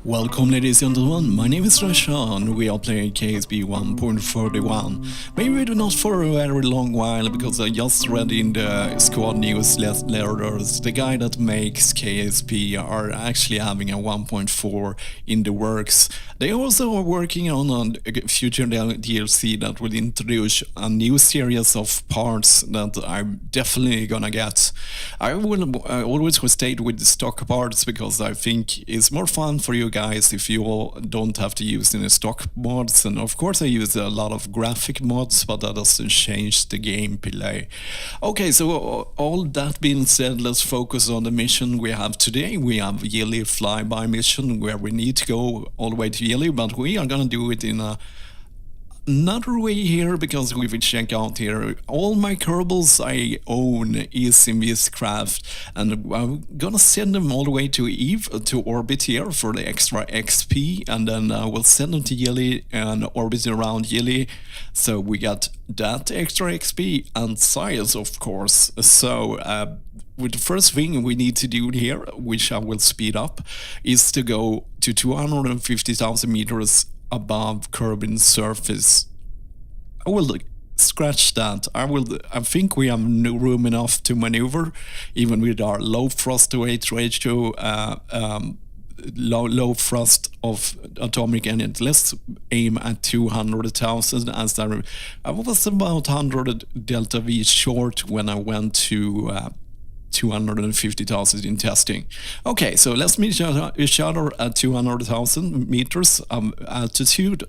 Welcome ladies and gentlemen, my name is Rashan. We are playing KSP 1.41. Maybe we do not for a very long while, because I just read in the squad news letters the guy that makes KSP are actually having a 1.4 in the works. They also are working on a future DLC that will introduce a new series of parts that I'm definitely gonna get. I will always stay with the stock parts because I think it's more fun for you guys if you all don't have to use any stock mods. And of course I use a lot of graphic mods, but that doesn't change the gameplay. Okay, so all that being said, let's focus on the mission we have today. We have Gilly Flyby mission where we need to go all the way to Gilly, but we are gonna do it in another way here, because we will check out here all my kerbals I own is in this craft, and I'm gonna send them all the way to Eve, to orbit here for the extra XP, and then we'll send them to Gilly and orbit around Gilly, so we got that extra XP and science, of course. So with the first thing we need to do here, which I will speed up, is to go to 250,000 meters above Kerbin's surface. I will scratch that. I think we have room enough to maneuver, even with our low thrust to weight ratio, low thrust of atomic energy. Let's aim at 200,000, as I was about 100 delta V short when I went to 250,000 in testing. Okay, so let's meet each other at 200,000 meters altitude.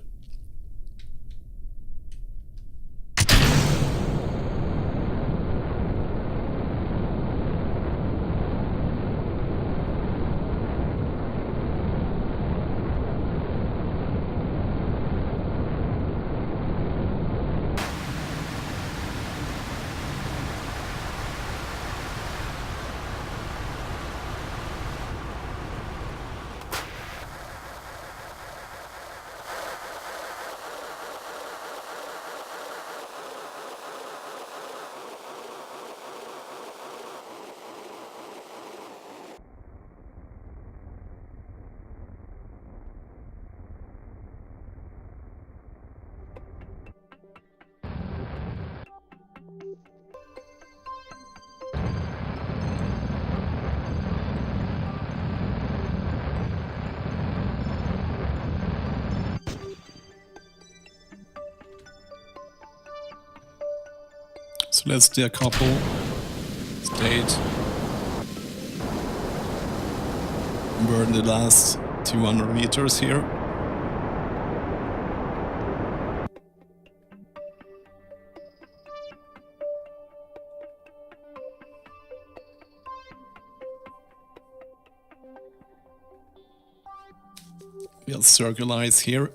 So let's decouple, state, burn the last 200 meters here. We'll circularize here.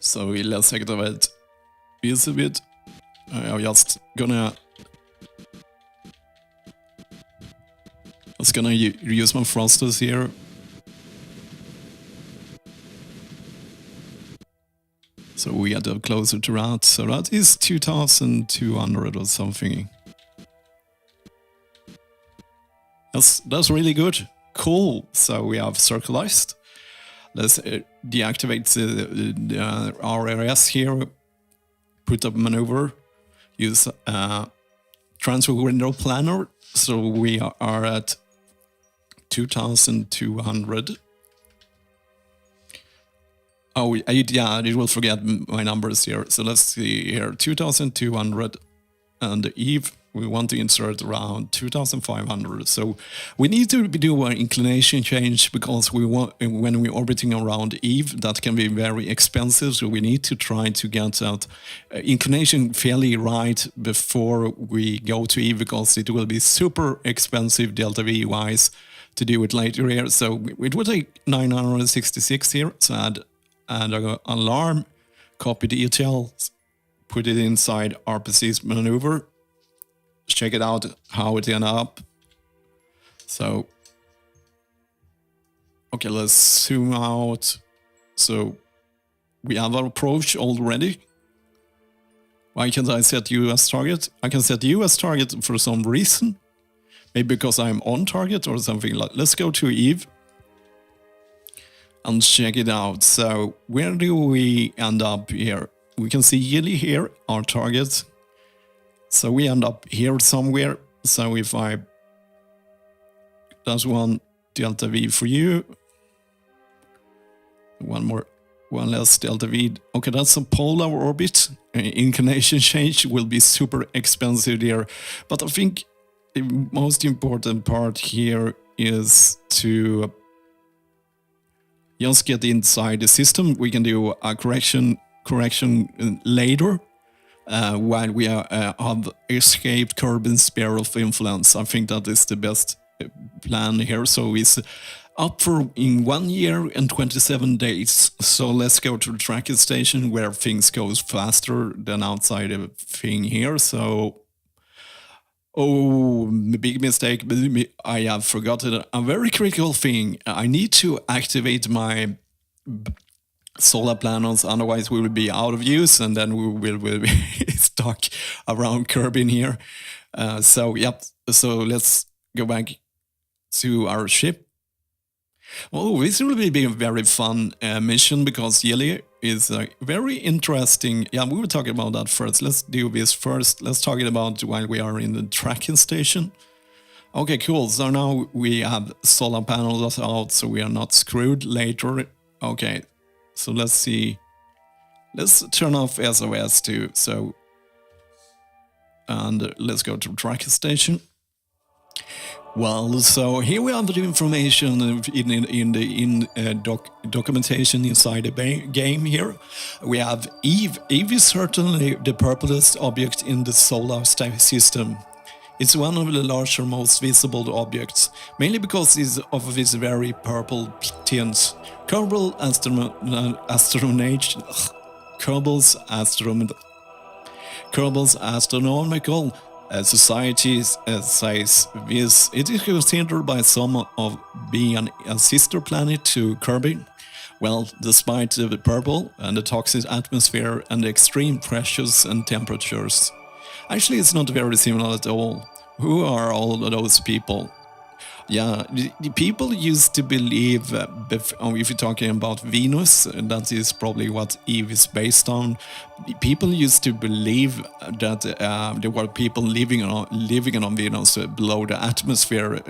So let's activate this a bit. I'm just gonna use my thrusters here. So we get closer to that. So that is 2,200 or something. That's really good. Cool. So we have circularized. Let's deactivate the RRS here, put up maneuver, use transfer window planner, so we are at 2,200. Oh, yeah, it will forget my numbers here, so let's see here, 2,200, and Eve, we want to insert around 2,500. So we need to do an inclination change, because we want, when we're orbiting around Eve, that can be very expensive. So we need to try to get that inclination fairly right before we go to Eve, because it will be super expensive delta V wise to do it later here. So it would take 966 here. So add an alarm, copy details, put it inside RPC's maneuver, check it out how it ended up. So, okay, let's zoom out. So we have our approach already. Why can't I set US target? I can set US target for some reason. Maybe because I'm on target or something like. Let's go to Eve and check it out. So where do we end up here? We can see Gilly here, our target. So we end up here somewhere. So if I, that's one delta V for you. One less delta V. Okay, that's a polar orbit. Inclination change will be super expensive here. But I think the most important part here is to just get inside the system. We can do a correction later while we have escaped Kerbin's sphere of influence. I think that is the best plan here. So it's up for in 1 year and 27 days. So let's go to the tracking station where things goes faster than outside the thing here. So, oh, big mistake. I have forgotten a very critical thing. I need to activate my solar panels, otherwise we will be out of use and then we will be stuck around Kerbin here. So, yep. So let's go back to our ship. Oh, this will be a very fun mission because Gilly is very interesting. Yeah, we were talking about that first. Let's do this first. Let's talk about while we are in the tracking station. Okay, cool. So now we have solar panels out, so we are not screwed later. Okay, so let's see. Let's turn off SOS too. So, and let's go to tracking station. Well, so here we have the information in the documentation inside the game here. We have Eve. Eve is certainly the purplest object in the solar system. It's one of the larger, most visible objects, mainly because of its very purple tint. Kerbal Kerbals astronomical society says this. It is considered by some of being a sister planet to Kerbin. Well, despite the purple and the toxic atmosphere and the extreme pressures and temperatures. Actually, it's not very similar at all. Who are all of those people? Yeah, the people used to believe, if you're talking about Venus, that is probably what Eve is based on. People used to believe that there were people living on Venus below the atmosphere,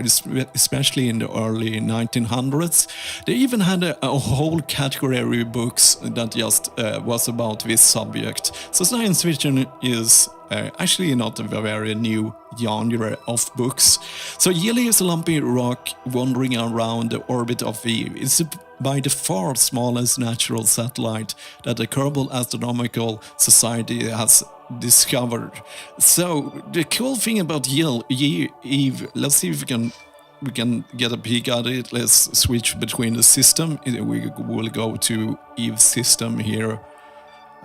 especially in the early 1900s. They even had a whole category of books that just was about this subject. So science fiction is actually not a very new genre of books. So Gilly is a lumpy rock wandering around the orbit of Eve. It's by the far smallest natural satellite that the Kerbal Astronomical Society has discovered. So the cool thing about Eve, let's see if we can get a peek at it. Let's switch between the system. We will go to Eve system here.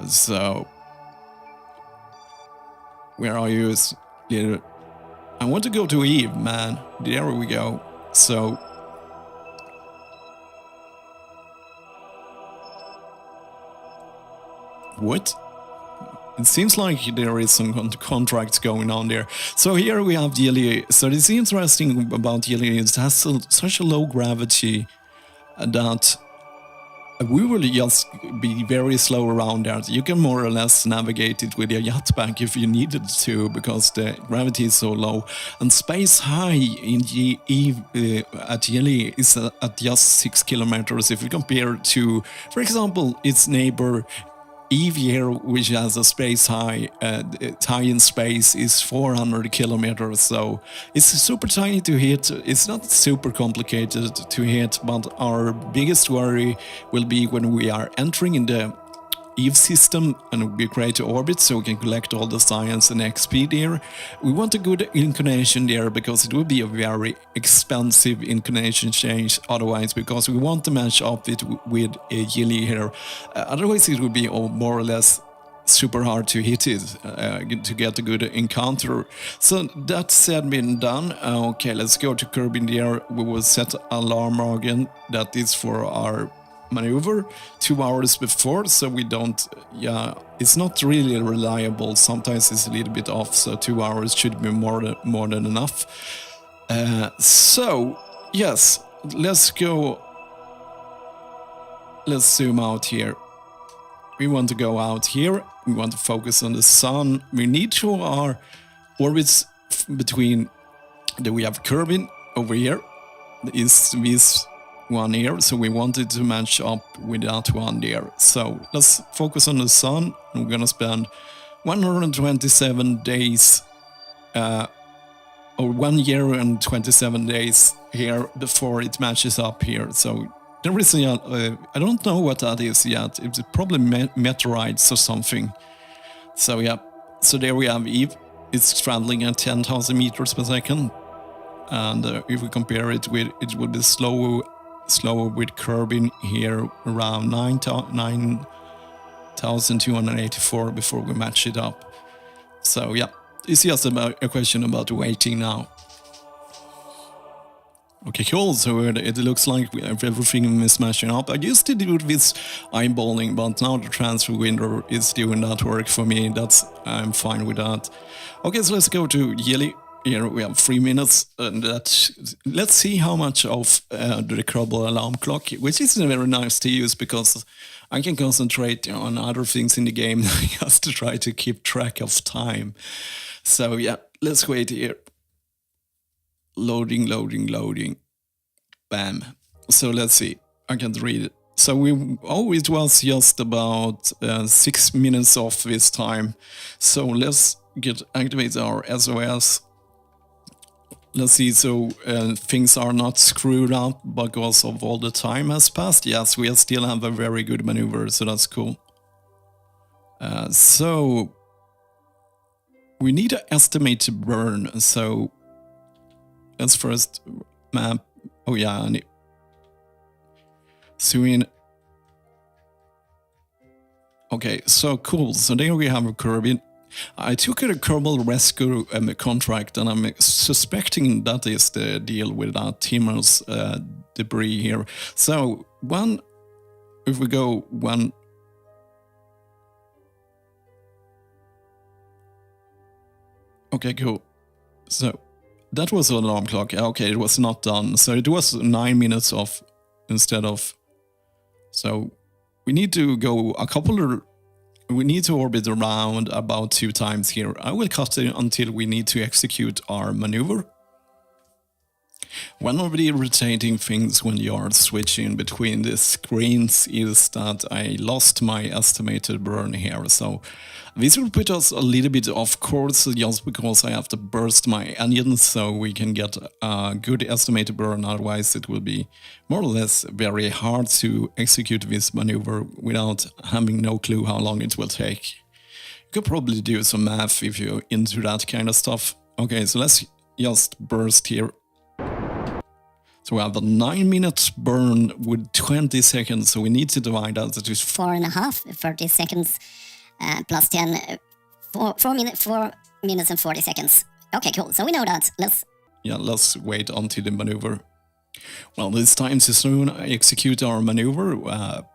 So where are you? I want to go to Eve, man. There we go. So what? It seems like there is some contracts going on there. So here we have Gilly. So it's interesting about Gilly is it has such a low gravity that we will just be very slow around there. You can more or less navigate it with your jetpack if you needed to, because the gravity is so low. And space high in Eve at Gilly is at just 6 kilometers. If you compare to, for example, its neighbor Eve here, which has a space high in space, is 400 kilometers, so it's super tiny to hit. It's not super complicated to hit, but our biggest worry will be when we are entering in the Eve system, and we create orbit so we can collect all the science and XP there. We want a good inclination there because it would be a very expensive inclination change otherwise, because we want to match up it with a Gilly here. Otherwise it would be more or less super hard to hit it, to get a good encounter. So that said, been done. Okay, let's go to Kerbin there. We will set alarm again. That is for our maneuver 2 hours before, so we don't, it's not really reliable. Sometimes it's a little bit off, so 2 hours should be more than enough. So yes, let's go. Let's zoom out here. We want to go out here. We want to focus on the sun. We need to our orbits between we have Kerbin over here. Is this one here, so we wanted to match up with that one there. So let's focus on the sun. We're gonna spend 127 days, or 1 year and 27 days here before it matches up here. So there is I don't know what that is yet. It's probably meteorites or something. So yeah, so there we have Eve. It's traveling at 10,000 meters per second, and if we compare it with, it would be slower with Kerbin here around 9,284 before we match it up. So yeah, it's just about a question about waiting now. Okay, cool. So it looks like everything is smashing up. I used to do this eyeballing, but now the transfer window is doing that work for me. I'm fine with that. Okay, so let's go to Gilly. Here we have 3 minutes, and let's see how much of the Kerbal alarm clock, which is very nice to use because I can concentrate on other things in the game just to try to keep track of time. So yeah, let's wait here. Loading. Bam. So let's see. I can't read it. So it was just about 6 minutes off this time. So let's activate our SOS. Let's see, so things are not screwed up because of all the time has passed. Yes, we still have a very good maneuver, so that's cool. So we need to estimate to burn. So let's first map. Oh yeah, I need zoom in. Okay, so cool. So there we have a Kerbin. I took a Kerbal rescue contract, and I'm suspecting that is the deal with that Timmer's debris here. So if we go one. Okay, cool. So that was an alarm clock. Okay, it was not done. So it was 9 minutes off instead of. So we need to go we need to orbit around about 2 times here. I will cut it until we need to execute our maneuver. One of the irritating things when you are switching between the screens is that I lost my estimated burn here. So this will put us a little bit off course just because I have to burst my engines so we can get a good estimated burn. Otherwise it will be more or less very hard to execute this maneuver without having no clue how long it will take. You could probably do some math if you're into that kind of stuff. Okay, so let's just burst here. So we have a 9 minutes burn with 20 seconds, so we need to divide that to 4.5, 30 seconds, plus 10, 4 minutes and 40 seconds. Okay, cool. So we know that. Let's wait until the maneuver. Well, this time to soon execute our maneuver.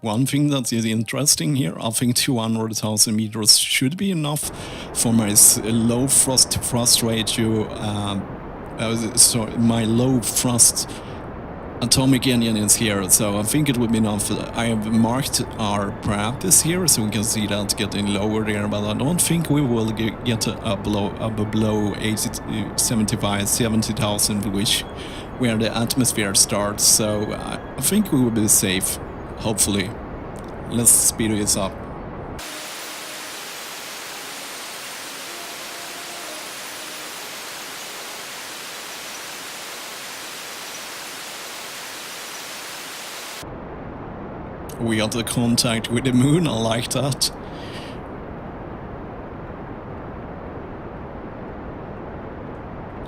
One thing that is interesting here, I think 200,000 meters should be enough for my low thrust ratio. So my low thrust atomic engine is here, so I think it would be enough. I have marked our parameters here, so we can see that getting lower there, but I don't think we will get below 70,000, which where the atmosphere starts. So I think we will be safe, hopefully. Let's speed this up. We got the contact with the moon, I like that.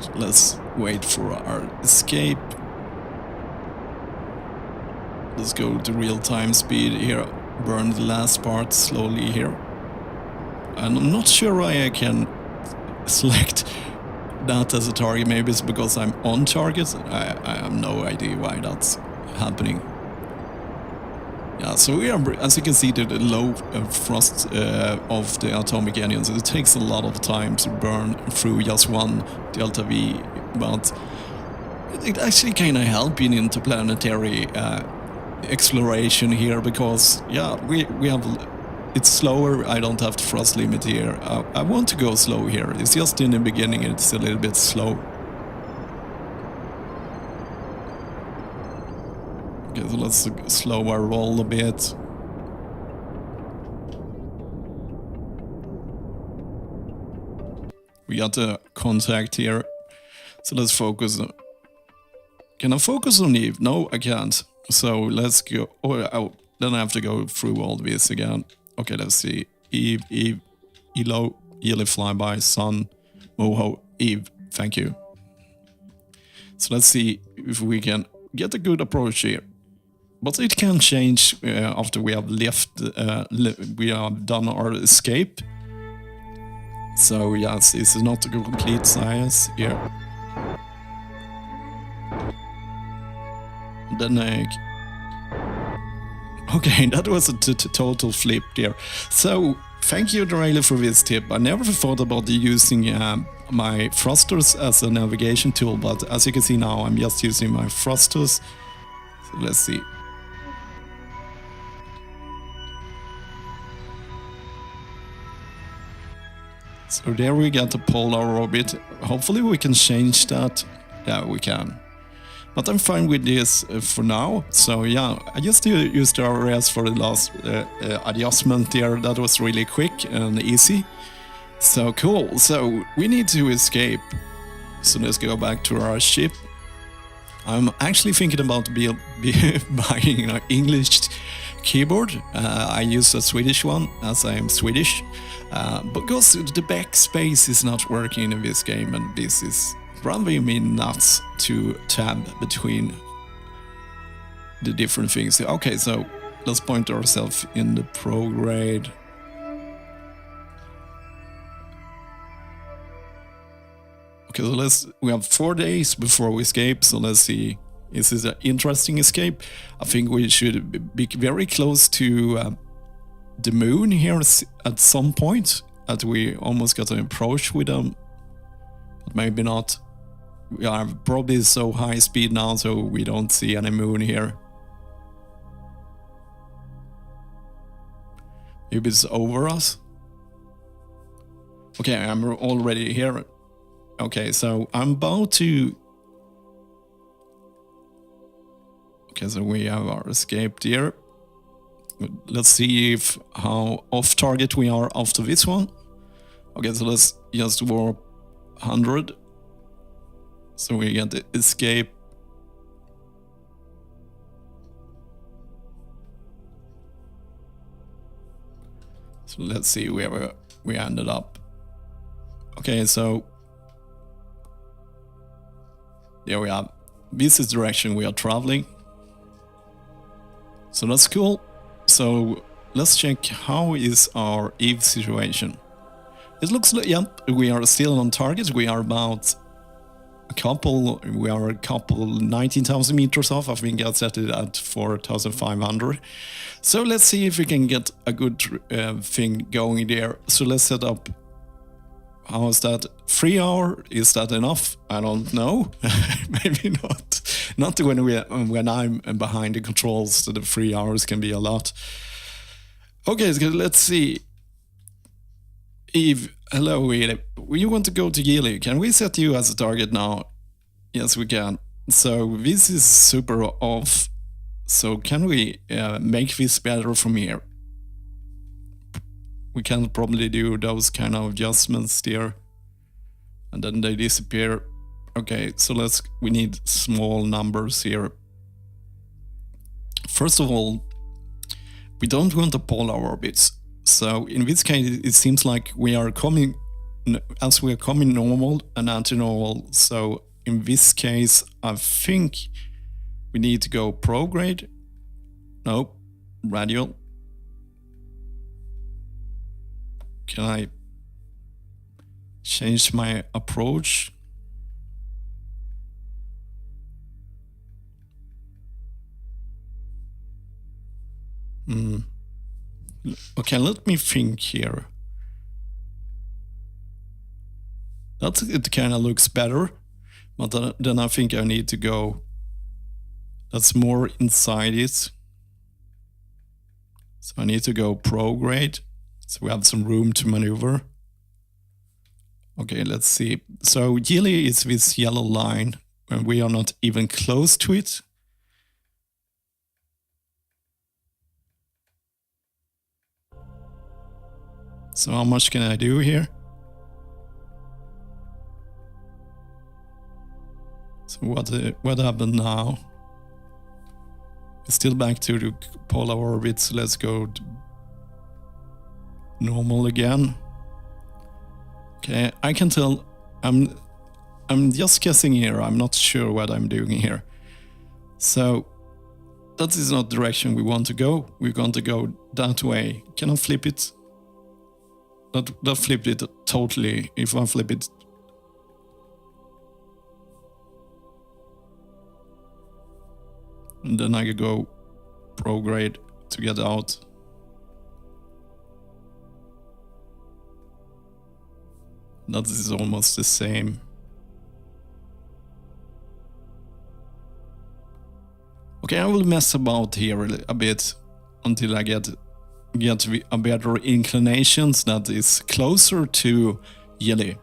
So let's wait for our escape. Let's go to real-time speed here. Burn the last part slowly here. And I'm not sure why I can select that as a target. Maybe it's because I'm on target. I have no idea why that's happening. Yeah, so we are, as you can see, the low frost of the atomic engines. It takes a lot of time to burn through just one delta V, but it actually kind of helps in interplanetary exploration here, because yeah, we have, it's slower. I don't have the frost limit here. I want to go slow here. It's just in the beginning it's a little bit slow. Okay, so let's slow our roll a bit. We got a contact here, so let's focus. Can I focus on Eve? No, I can't. So let's go. Oh, then I have to go through all this again. Okay, let's see. Eve, Elo, Gilly Flyby, Sun, Moho, Eve. Thank you. So let's see if we can get a good approach here. But it can change after we have left. We have done our escape. So yes, it's not a complete science here. Then okay, that was a total flip there. So thank you, Rayleigh, for this tip. I never thought about using my thrusters as a navigation tool, but as you can see now, I'm just using my thrusters. So let's see. So there we got the polar orbit. Hopefully we can change that. Yeah, we can. But I'm fine with this for now. So yeah, I just used the RS for the last adjustment there. That was really quick and easy. So cool. So we need to escape. So let's go back to our ship. I'm actually thinking about buying an English keyboard. I use a Swedish one, as I am Swedish. Because the backspace is not working in this game, and this is driving me nuts to tab between the different things. Okay, so let's point ourselves in the prograde. Okay, so we have 4 days before we escape, so let's see. Is this an interesting escape? I think we should be very close to the moon here at some point, that we almost got an approach with them, but maybe not. We are probably so high speed now, so we don't see any moon here. Maybe it's over us. Okay, I'm already here. Okay, so I'm about to... Okay, so we have our escape here. Let's see if how off target we are after this one. Okay, so let's just warp 100. So we get the escape. So let's see where we ended up. Okay, so there we are. This is the direction we are traveling. So that's cool. So let's check how is our Eve situation. It looks like, yep, we are still on target. We are about a couple 19,000 meters off. I think I set it at 4,500. So let's see if we can get a good thing going there. So let's set up. How is that? 3 hours? Is that enough? I don't know. Maybe not. Not when I'm behind the controls. So the 3 hours can be a lot. Okay, so let's see. Eve, hello Eve. You want to go to Gilly? Can we set you as a target now? Yes, we can. So this is super off. So can we make this better from here? We can probably do those kind of adjustments there, and then they disappear. Okay, so we need small numbers here. First of all, we don't want the polar orbits. So in this case, it seems like we are coming normal and anti-normal. So in this case, I think we need to go prograde. No, radial. Can I change my approach? Okay, let me think here. It kind of looks better, but then I think I need to go. That's more inside it. So I need to go prograde. So we have some room to maneuver. Okay, let's see. So Gilly is this yellow line, and we are not even close to it. So how much can I do here? So what happened now? We're still back to the polar orbit, so let's go to normal again. Okay, I can tell I'm just guessing here. I'm not sure what I'm doing here. So that is not the direction we want to go. We're going to go that way. Can I flip it? That flipped it totally. If I flip it, and then I could go prograde to get out. That is almost the same. Okay, I will mess about here a bit until I get a better inclinations that is closer to Gilly.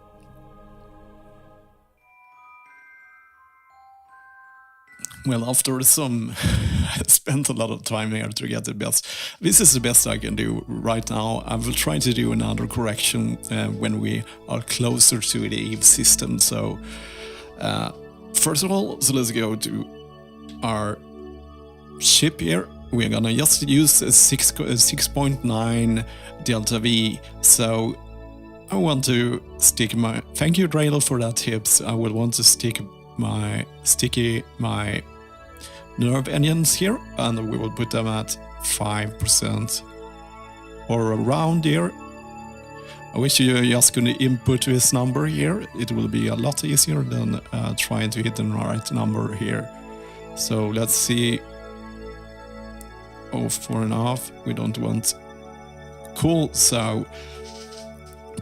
Well, after some, I spent a lot of time here to get the best. This is the best I can do right now. I will try to do another correction when we are closer to the Eve system. So, first of all, so let's go to our ship here. We're gonna just use a 6.9 delta V. So I want to stick my. Thank you, Draylor, for that tips. I will want to stick my nerve engines here, and we will put them at 5% or around here. I wish you just could input this number here. It will be a lot easier than trying to hit the right number here. So let's see. Oh, 4.5. We don't want. Cool. So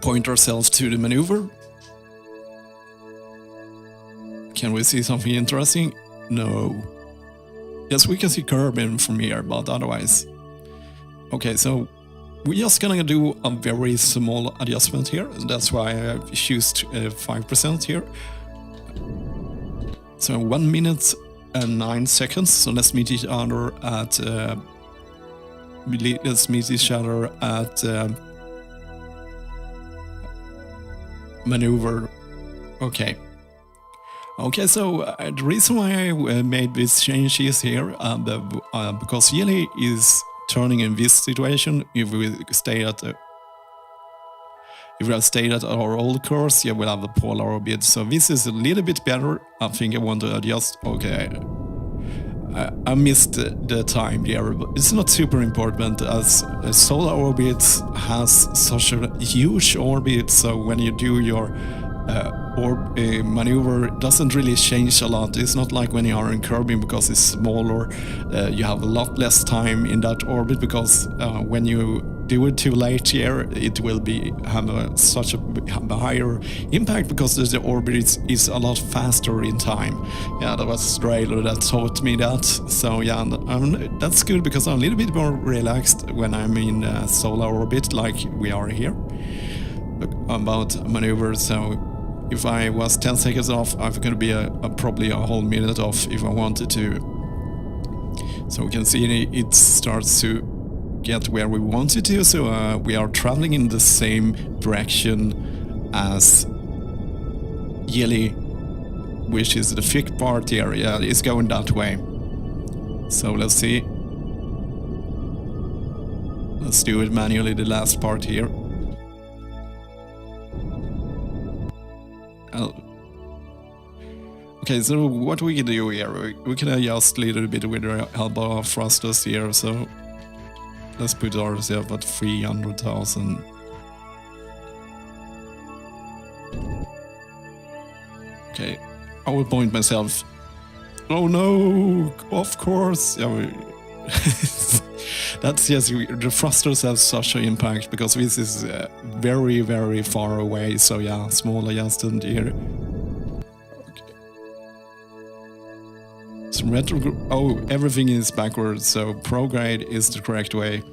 point ourselves to the maneuver. Can we see something interesting? No. Yes, we can see Kerbin from here, but otherwise. Okay, so we're just gonna do a very small adjustment here. That's why I choose 5% here. So 1 minute and 9 seconds. So let's meet each other at. Maneuver. Okay. Okay, so the reason why I made these changes here, because Gilly is turning in this situation. If we stay at if we have stayed at our old course, yeah, we'll have the polar orbit. So this is a little bit better. I think I want to adjust. Okay. I missed the time here, but it's not super important as a solar orbit has such a huge orbit, so when you do your maneuver, it doesn't really change a lot. It's not like when you are in Kerbin, because it's smaller, you have a lot less time in that orbit, because when you do it too late here, it will have such a higher impact, because the orbit is a lot faster in time. Yeah, that was Drayler that taught me that. So yeah, that's good, because I'm a little bit more relaxed when I'm in solar orbit, like we are here, about maneuvers. So if I was 10 seconds off, I'm going to be probably a whole minute off if I wanted to. So we can see it starts to get where we want it to. So we are traveling in the same direction as Gilly, which is the thick part here. Yeah, it's going that way. So let's see. Let's do it manually, the last part here. Okay, so what we can do here, we can adjust a little bit with the elbow thrusters here, so let's put ourselves at 300,000. Okay, I will point myself. Oh no, of course. Yeah, that's yes, the thrusters have such an impact because this is very, very far away. So yeah, small adjustment here. Okay. So oh, everything is backwards. So prograde is the correct way.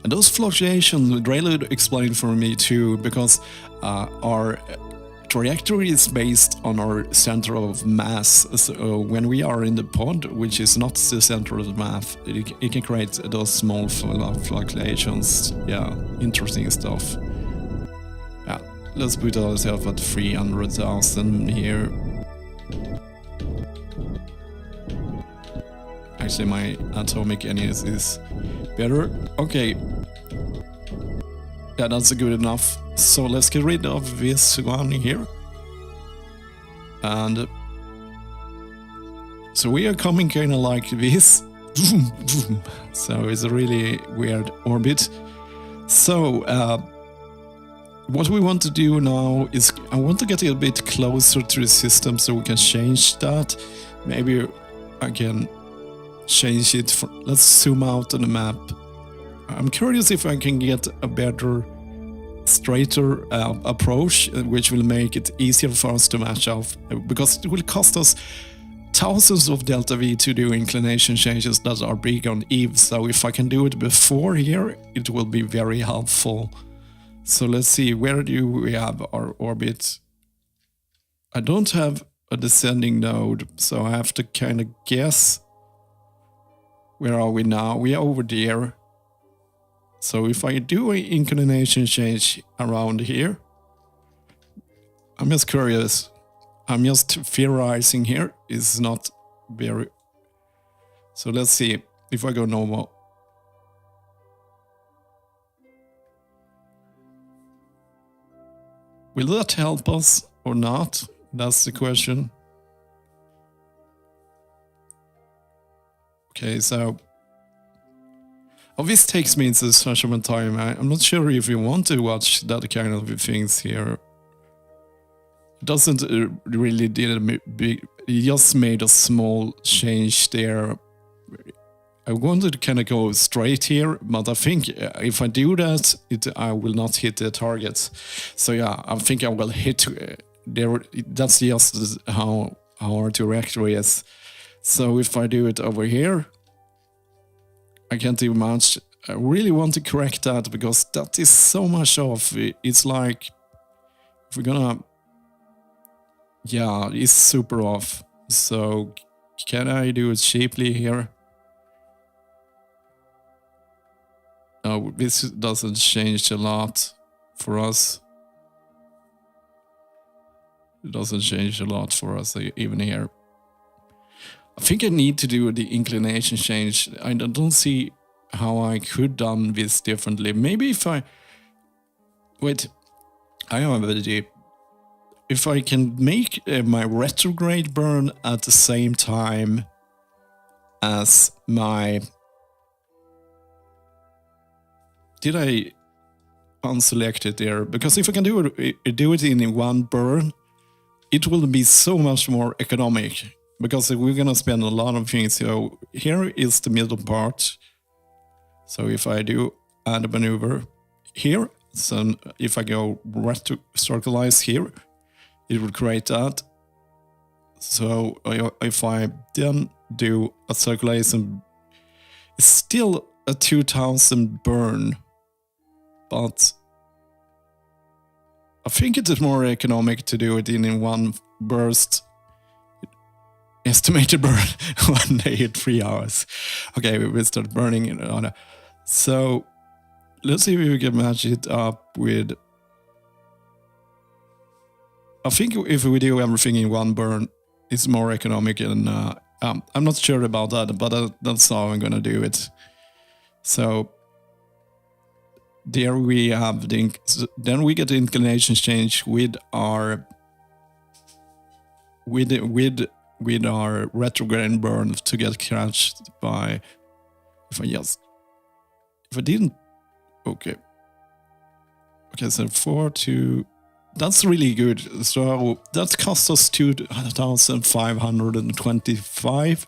And those fluctuations Drayload explained for me too, because our trajectory is based on our center of mass. So when we are in the pod, which is not the center of the mass, it can create those small fluctuations. Yeah, interesting stuff. Yeah, let's put ourselves at 300,000 here. Actually, my atomic energy is better. Okay. Yeah, that's good enough. So let's get rid of this one here. And so we are coming kind of like this. So it's a really weird orbit. So what we want to do now is I want to get a bit closer to the system so we can change that. Maybe I can change it. Let's zoom out on the map. I'm curious if I can get a better, straighter approach, which will make it easier for us to match up, because it will cost us thousands of delta V to do inclination changes that are big on Eve. So if I can do it before here, it will be very helpful. So let's see, where do we have our orbit? I don't have a descending node, so I have to kind of guess. Where are we now? We are over there. So if I do an inclination change around here, I'm just curious. I'm just theorizing here. It's not very... So let's see if I go normal. Will that help us or not? That's the question. Okay, so... Oh, this takes me into such a time. I'm not sure if you want to watch that kind of things here. It doesn't really did a big... It just made a small change there. I wanted to kind of go straight here, but I think if I do that, I will not hit the target. So yeah, I think I will hit there. That's just how our trajectory is. So if I do it over here, I can't do much. I really want to correct that because that is so much off. It's like, if we're gonna... Yeah, it's super off. So can I do it cheaply here? No, this doesn't change a lot for us. It doesn't change a lot for us even here. I think I need to do the inclination change. I don't see how I could done this differently. Maybe if I... Wait, I have an idea. If I can make my retrograde burn at the same time as my... Did I unselect it there? Because if I can do it in one burn, it will be so much more economic. Because we're gonna spend a lot of things. So here is the middle part. So if I do add a maneuver here, so if I go circleize here, it will create that. So if I then do a circulation, it's still a 2000 burn, but I think it is more economic to do it in one burst. Estimated burn 1 day at 3 hours. Okay, we will start burning it. So let's see if we can match it up with... I think if we do everything in one burn, it's more economic, and I'm not sure about that, but that's how I'm gonna do it. So there we have then we get the inclination change with our retrograde burn to get crashed by. If I didn't. Okay, so 4-2. That's really good. So that cost us 2,525.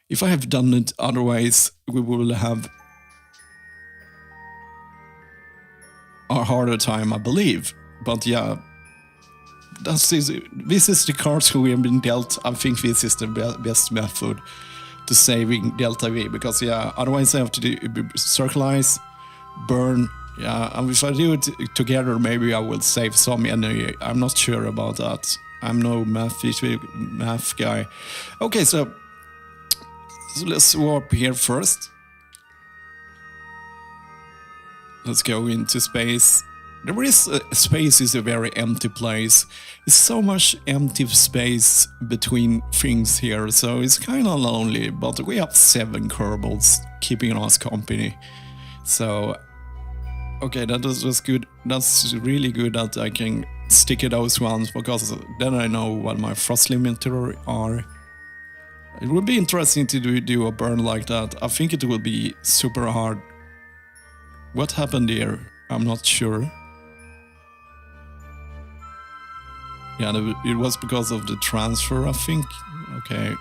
If I have done it otherwise, we will have a harder time, I believe. But yeah, this is the cards we have been dealt. I think this is the best method to saving Delta V, because yeah, otherwise I have to do circleize, burn. Yeah, and if I do it together, maybe I will save some energy. I'm not sure about that. I'm no math guy. Okay, so let's swap here first. Let's go into space. Space is a very empty place. It's so much empty space between things here, so it's kind of lonely. But we have 7 kerbals keeping us company. So okay, that was good. That's really good that I can stick to those ones, because then I know what my frost limiter are. It would be interesting to do a burn like that. I think it will be super hard. What happened here? I'm not sure. Yeah, it was because of the transfer, I think. Okay.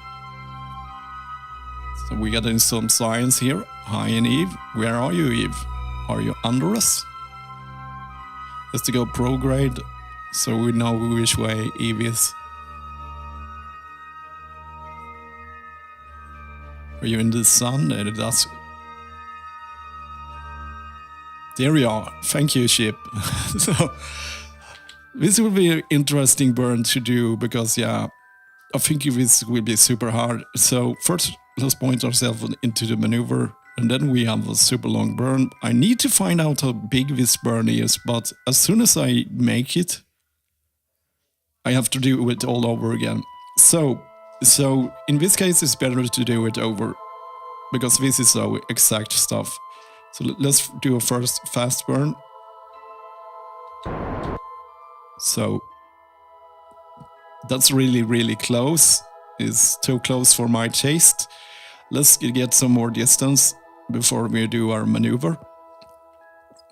So we got in some science here. Hi, and Eve. Where are you, Eve? Are you under us? Let's go prograde, so we know which way Eve is. Are you in the sun? That's... There we are. Thank you, ship. So this will be an interesting burn to do, because yeah, I think this will be super hard. So first, let's point ourselves into the maneuver. And then we have a super long burn. I need to find out how big this burn is, but as soon as I make it, I have to do it all over again. So in this case, it's better to do it over, because this is so exact stuff. So let's do a first fast burn. So that's really, really close. It's too close for my taste. Let's get some more distance before we do our maneuver.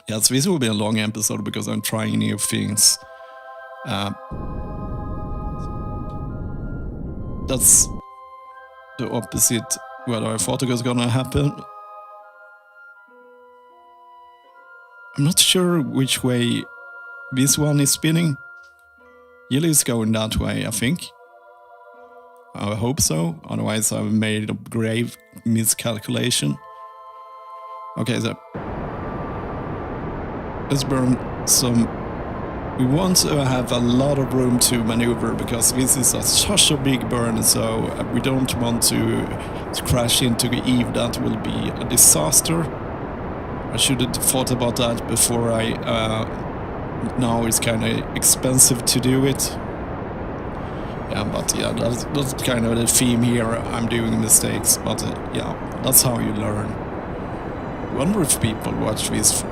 Yes, this will be a long episode because I'm trying new things. That's the opposite what I thought was gonna happen. I'm not sure which way this one is spinning. Gilly is going that way, I think. I hope so, otherwise I've made a grave miscalculation. Okay, so let's burn some. We want to have a lot of room to maneuver, because this is such a big burn, so we don't want to crash into Eve. That will be a disaster. I should have thought about that before now it's kind of expensive to do it. Yeah, but yeah, that's kind of the theme here. I'm doing mistakes, but yeah, that's how you learn. I wonder if people watch this,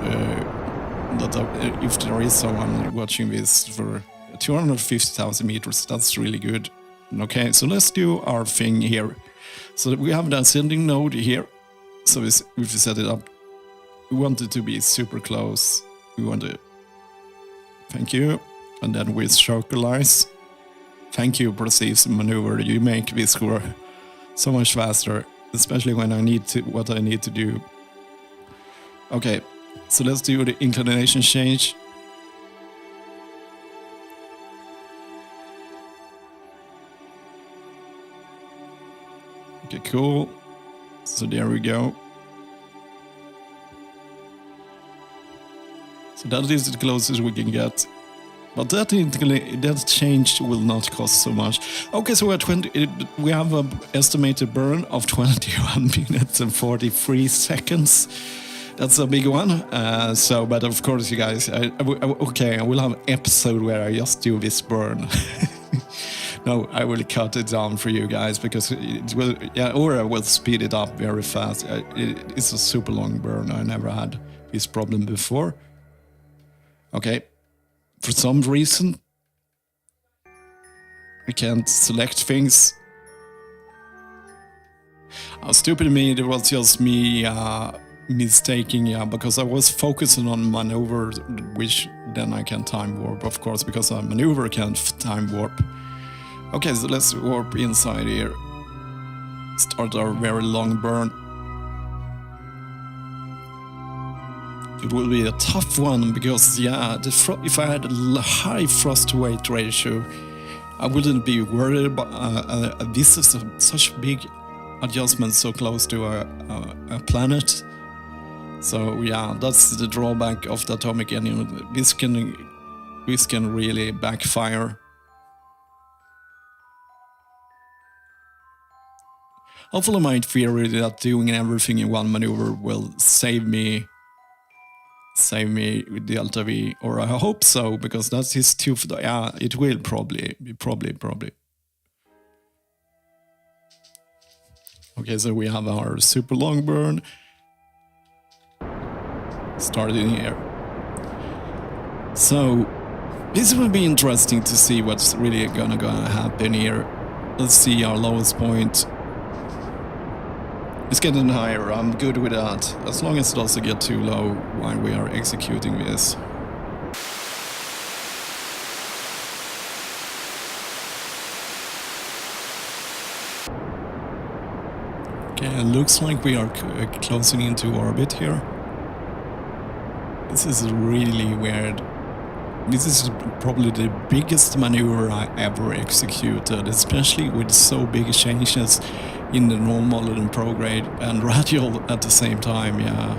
if there is someone watching this for 250,000 meters, that's really good. Okay, so let's do our thing here. So we have the ascending node here. So if we set it up, we want it to be super close. We want to... Thank you. And then we circularize. Thank you, precise maneuver. You make this go so much faster, especially when I need to, what I need to do. Okay, so let's do the inclination change. Okay, cool. So there we go. So that is the closest we can get. But that change will not cost so much. Okay, so we have an estimated burn of 21 minutes and 43 seconds. That's a big one. But of course, you guys, I will have an episode where I just do this burn. No, I will cut it down for you guys because it will, yeah, or I will speed it up very fast. It's a super long burn. I never had this problem before. Okay, for some reason I can't select things. Stupid me, it was just me mistaking, yeah, because I was focusing on maneuver, which then I can time warp, of course, because a maneuver can't time warp. Okay, so let's warp inside here. Start our very long burn. It will be a tough one because, yeah, if I had a high thrust to weight ratio, I wouldn't be worried about this is such a big adjustment so close to a planet. So yeah, that's the drawback of the atomic engine. This can really backfire. Hopefully my theory that doing everything in one maneuver will save me with Delta V, or I hope so, because that's his too. Yeah, it will probably. Okay, so we have our super long burn starting here. So this will be interesting to see what's really gonna happen here. Let's see our lowest point. It's getting higher, I'm good with that, as long as it doesn't get too low while we are executing this. Okay, it looks like we are closing into orbit here. This is really weird. This is probably the biggest maneuver I ever executed, especially with so big changes in the normal and prograde and radial at the same time, yeah.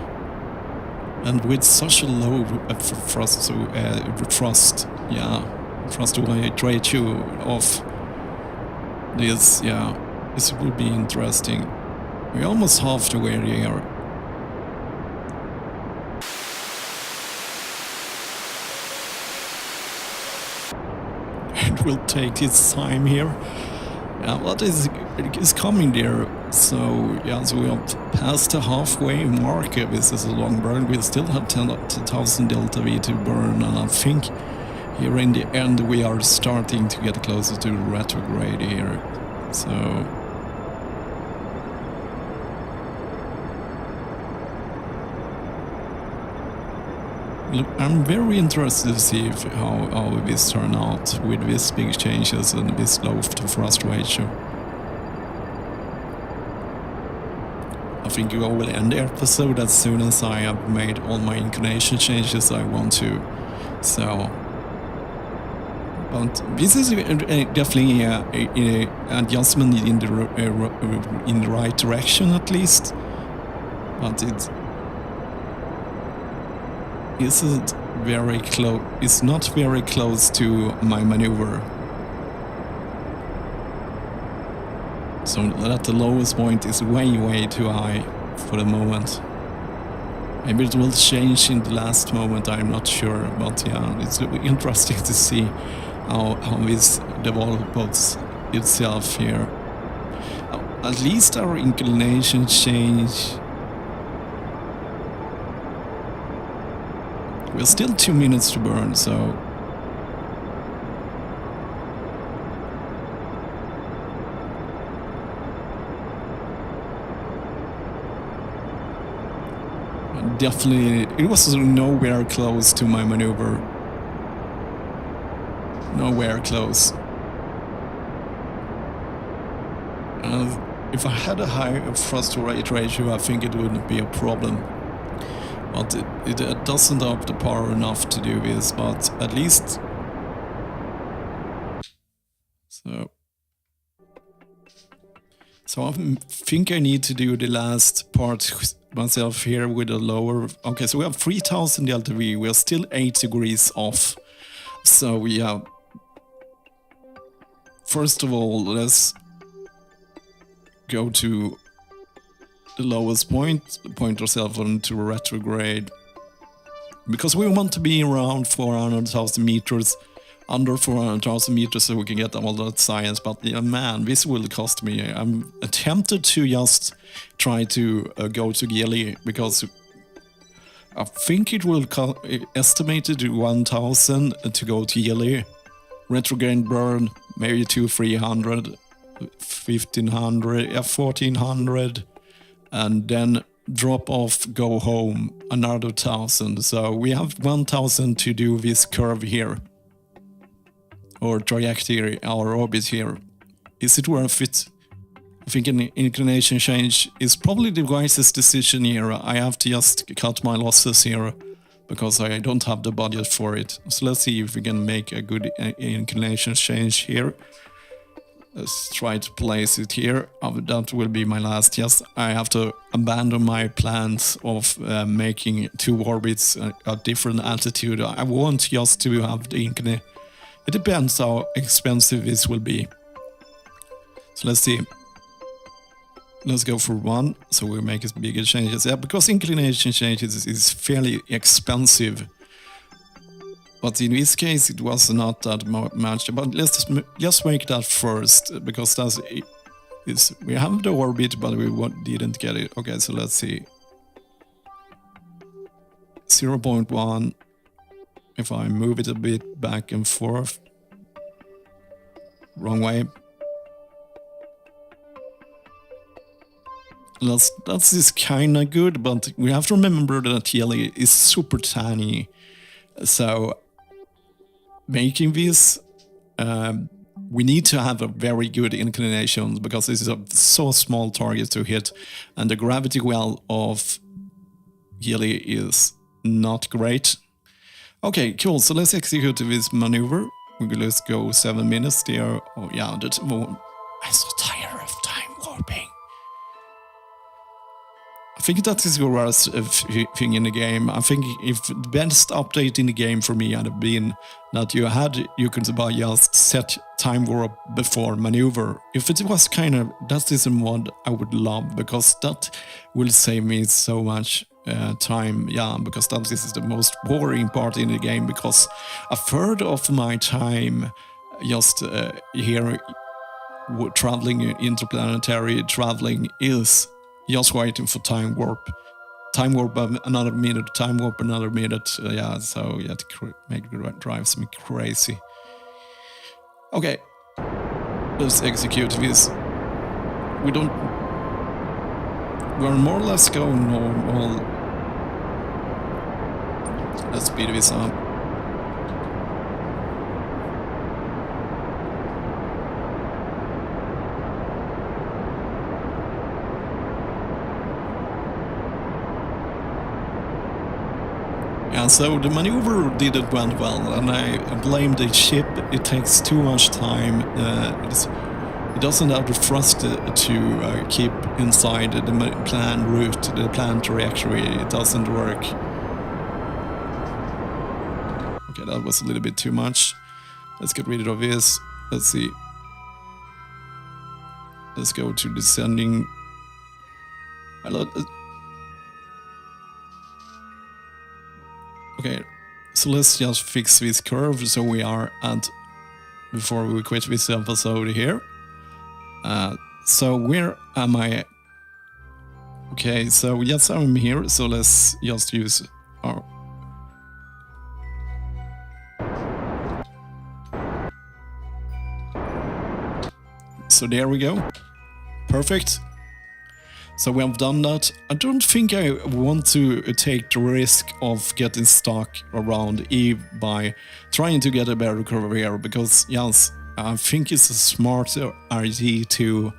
And with such a low thrust to weight ratio of this, yeah, this will be interesting. We're almost halfway here. It will take its time here. Yeah, what is coming there? So yeah, so we are past the halfway mark. This is a long burn. We still have 10,000 Delta V to burn, and I think here in the end we are starting to get closer to retrograde here. So look, I'm very interested to see how this turn out with these big changes and this low thrust ratio. I think I will end the episode as soon as I have made all my inclination changes I want to. So, but this is definitely an adjustment in the right direction at least. But it isn't very close. It's not very close to my maneuver. So that the lowest point is way too high for the moment. Maybe it will change in the last moment, I'm not sure, but yeah, it's interesting to see how this develops itself here. At least our inclination change. We're still 2 minutes to burn, so definitely, it was nowhere close to my maneuver. Nowhere close. If I had a high thrust to weight ratio, I think it wouldn't be a problem. But it doesn't have the power enough to do this, but at least... So I think I need to do the last part myself here with a lower... Okay, so we have 3000 Delta V, we are still 8 degrees off. So we have... First of all, let's go to the lowest point ourselves onto retrograde. Because we want to be around 400,000 meters under 400,000 meters so we can get all that science. But yeah, man, this will cost me. I'm tempted to just try to go to Gilly because I think it will estimated 1,000 to go to Gilly. Retrograde burn, maybe 200-300, 1,500, 1,400, and then drop off, go home, another 1,000. So we have 1,000 to do this curve here, or trajectory, our orbit here. Is it worth it? I think an inclination change is probably the wisest decision here. I have to just cut my losses here because I don't have the budget for it. So let's see if we can make a good inclination change here. Let's try to place it here. That will be my last. Yes, I have to abandon my plans of making 2 orbits at different altitude. I want just to have the inclination. It depends how expensive this will be. So let's see. Let's go for 1, so we make bigger changes. Yeah, because inclination changes is fairly expensive. But in this case, it was not that much. But let's just make that first, because we have the orbit, but we didn't get it. Okay, so let's see. 0.1. If I move it a bit back and forth. Wrong way. That is kind of good, but we have to remember that Gilly is super tiny. So making this, we need to have a very good inclination because this is a so small target to hit, and the gravity well of Gilly is not great. Okay, cool. So let's execute this maneuver. Let's go 7 minutes there. Oh yeah, I'm so tired of time warping. I think that is the worst thing in the game. I think if the best update in the game for me had been that you could just set time warp before maneuver. If it was that is a mod I would love, because that will save me so much time. Yeah, because that is the most boring part in the game, because a third of my time just here traveling interplanetary traveling is just waiting for time warp. Time warp another minute, time warp another minute. Yeah, so yeah, it drives me crazy. Okay, let's execute this. We're more or less going normal. Let's speed this up. Yeah, so the maneuver didn't went well, and I blame the ship. It takes too much time. It doesn't have the thrust to keep inside the planned route, the planned trajectory. It doesn't work. Okay, that was a little bit too much. Let's get rid of this. Let's see. Let's go to descending. Okay, so let's just fix this curve so we are at, before we quit this episode here. So where am I? Okay, so yes, I'm here, so let's just use our... So there we go. Perfect. So we have done that. I don't think I want to take the risk of getting stuck around Eve by trying to get a better curve here, because yes, I think it's a smarter idea to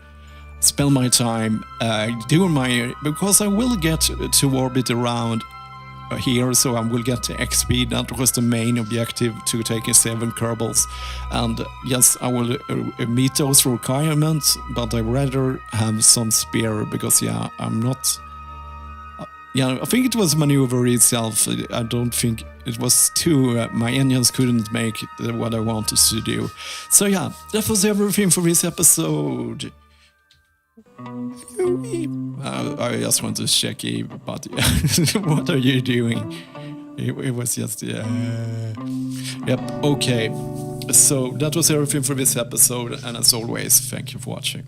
spend my time doing because I will get to orbit around here, so I will get to XP. That was the main objective, to taking 7 kerbals, and yes, I will meet those requirements, but I'd rather have some spare, because yeah, I'm not... yeah, I think it was maneuver itself. I don't think it was too... my engines couldn't make what I wanted to do. So yeah, that was everything for this episode. I just want to check Eve, but what are you doing? It was just... yep, okay. So that was everything for this episode, and as always, thank you for watching.